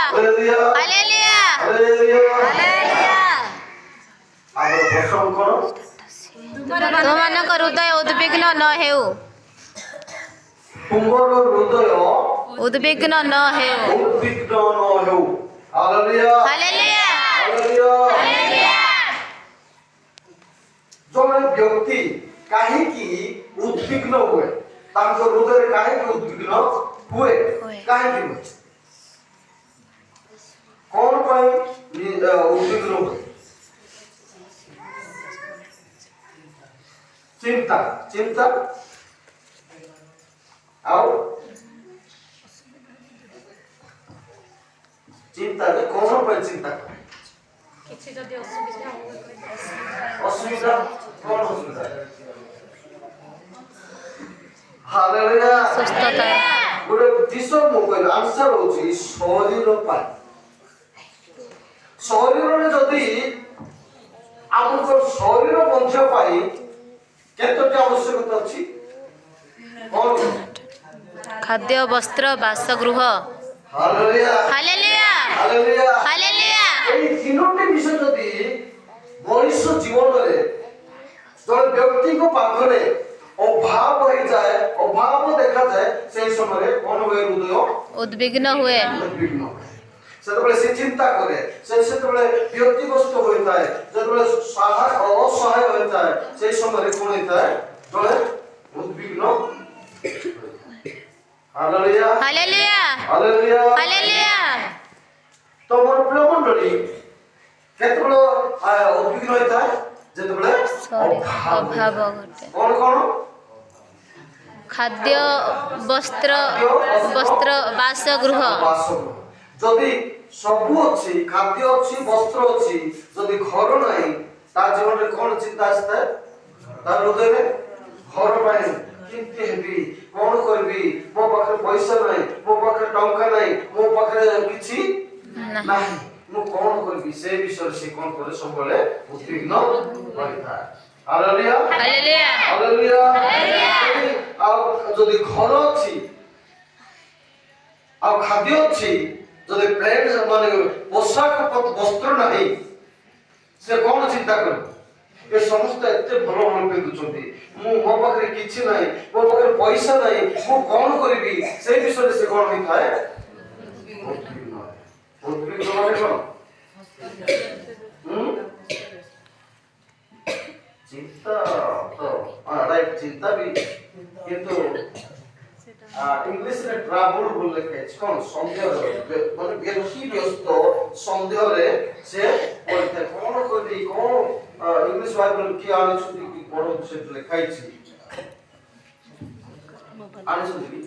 Hallelujah hallelujah hallelujah. Hallelujah. ଆମର ପସନ୍ଦ କର ତୁମମାନଙ୍କ ହୃଦୟ ଉଦ୍ବିଗ୍ନ ନ ହେଉ ତୁମର ହୃଦୟ ଉଦ୍ବିଗ୍ନ ନ ହେଉ। ଉଦ୍ବିଗ୍ନ ନ ହେଉ। Hallelujah hallelujah hallelujah. ହାଲେଲୁୟା। ଜଣେ ବ୍ୟକ୍ତି କାହିଁକି ଉଦ୍ବିଗ୍ନ ହୁଏ? ତାଙ୍କ ହୃଦୟରେ କାହିଁକି ଉଦ୍ବିଗ୍ନ ହୁଏ? କାହିଁକି ହୁଏ? କଣ ପାଇଁ ଉଦ୍ବିଗ୍ନ ହୁଏ? ଚିନ୍ତା ଚିନ୍ତା ଆଉ ଚିନ୍ତାରେ କଣ ପାଇଁ ଚିନ୍ତା କରେ? କିଛି ଯଦି ଅସୁବିଧା ଅସୁବିଧା କଣ ଅସୁବିଧା? ହାଲେଲୁୟା। ସୁସ୍ଥତା ଗୋଟେ ଦିଶ ମୋବାଇଲ ଆନ୍ସର ହଉଛି ଶରୀର ପାଇଁ। ଶରୀରରେ ଯଦି ଆମର ଶରୀର ବଞ୍ଚିବା ପାଇଁ କେତୋଟି ଆବଶ୍ୟକତା ଅଛି? କଣ? ଖାଦ୍ୟ ବସ୍ତ୍ର ବାସଗୃହ। Hallelujah hallelujah hallelujah. ହାଲେଲୁୟା। ଏହି ତିନୋଟି ବିଷୟ ଯଦି ମଣିଷ ଜୀବନରେ ଜଣେ ବ୍ୟକ୍ତିଙ୍କ ପାଖରେ ଅଭାବ ହେଇଯାଏ, ଅଭାବ ଦେଖାଯାଏ, ସେହି ସମୟରେ କଣ ହୁଏ? ହୃଦୟ ଉଦ୍ବିଗ୍ନ ହୁଏ। ଉଦ୍ବିଗ୍ନ ହୁଏ। ସେତେବେଳେ ସେ ଚିନ୍ତା କରେ, ସେ ସେତେବେଳେ ବ୍ୟତିବ୍ୟସ୍ତ ହୋଇଥାଏ, ଯେତେବେଳେ ଅସହାୟ ହୋଇଥାଏ, ସେହି ସମୟରେ କଣ ହେଇଥାଏ? ଜଣେ ଉଦ୍ବିଗ୍ନ। Hallelujah hallelujah hallelujah. ହାଲେଲୁୟା। ତମର ପ୍ରିୟ ମଣ୍ଡଳୀ କେତେବେଳେ ଉଦ୍ବିଗ୍ନ ହୋଇଥାଏ? ଯେତେବେଳେ ଅଭାବ ଘଟେ। କଣ କଣ? ଖାଦ୍ୟ ବସ୍ତ୍ର ବାସଗୃହ। ବାସଗୃହ। ଯଦି ସବୁ ଅଛି, ଖାଦ୍ୟ ଅଛି, ବସ୍ତ୍ର ଅଛି, ଯଦି ଘର ନାହିଁ, ତା ଜୀବନରେ କଣ ଚିନ୍ତା ଆସିଥାଏ? ତା ହୃଦୟରେ ଘର ପାଇଁ କେମିତି ହେବି, କଣ କରିବି, ମୋ ପାଖରେ ପଇସା ନାହିଁ, ମୋ ପାଖରେ ଟଙ୍କା ନାହିଁ, ମୋ ପାଖରେ କିଛି ନାହିଁ, ମୁଁ କଣ କରିବି? ସେ ବିଷୟରେ ସେ କଣ କରେ? ସବୁବେଳେ ଉଦ୍ବିଗ୍ନ ରହିଥାଏ। Hallelujah hallelujah hallelujah. ଆଉ ଯଦି ଘର ଅଛି ଆଉ ଖାଦ୍ୟ ଅଛି, ଯଦି ପ୍ୟାଣ୍ଟ ମାନେ ପୋଷାକ ବସ୍ତ୍ର ନାହିଁ, ସେ କଣ ଚିନ୍ତା କରିବ? ଏ ସମସ୍ତେ ଏତେ ଭଲ ଭଲ ପିନ୍ଧୁଛନ୍ତି, ମୋ ପାଖରେ କିଛି ନାହିଁ, ମୋ ପାଖରେ ପଇସା ନାହିଁ, ମୁଁ କଣ କରିବି? ସେଇ ବିଷୟରେ ସେ କଣ ହେଇଥାଏ? ଉଦ୍ବିଗ୍ନ ମାନେ କଣ? ଚିନ୍ତା ତ ରାଇଟ୍, ଚିନ୍ତା ବି, କିନ୍ତୁ ଇଂଲିଶରେ ଟ୍ରାବୁଲ ବୋଲି ଲେଖାଯାଇଛି। କଣ? ସନ୍ଦେହରେ, ମାନେ ବ୍ୟସ୍ତ ସନ୍ଦେହରେ ସେ ପଡ଼ିଥାଏ। କଣ କରିବି, କଣ? ଇଂଲିଶ ବାଇବଲ କିଏ ଆଣିଛନ୍ତି କି? କଣ ସେଠି ଲେଖା ହେଇଛି? ଆଣିଛନ୍ତି କି?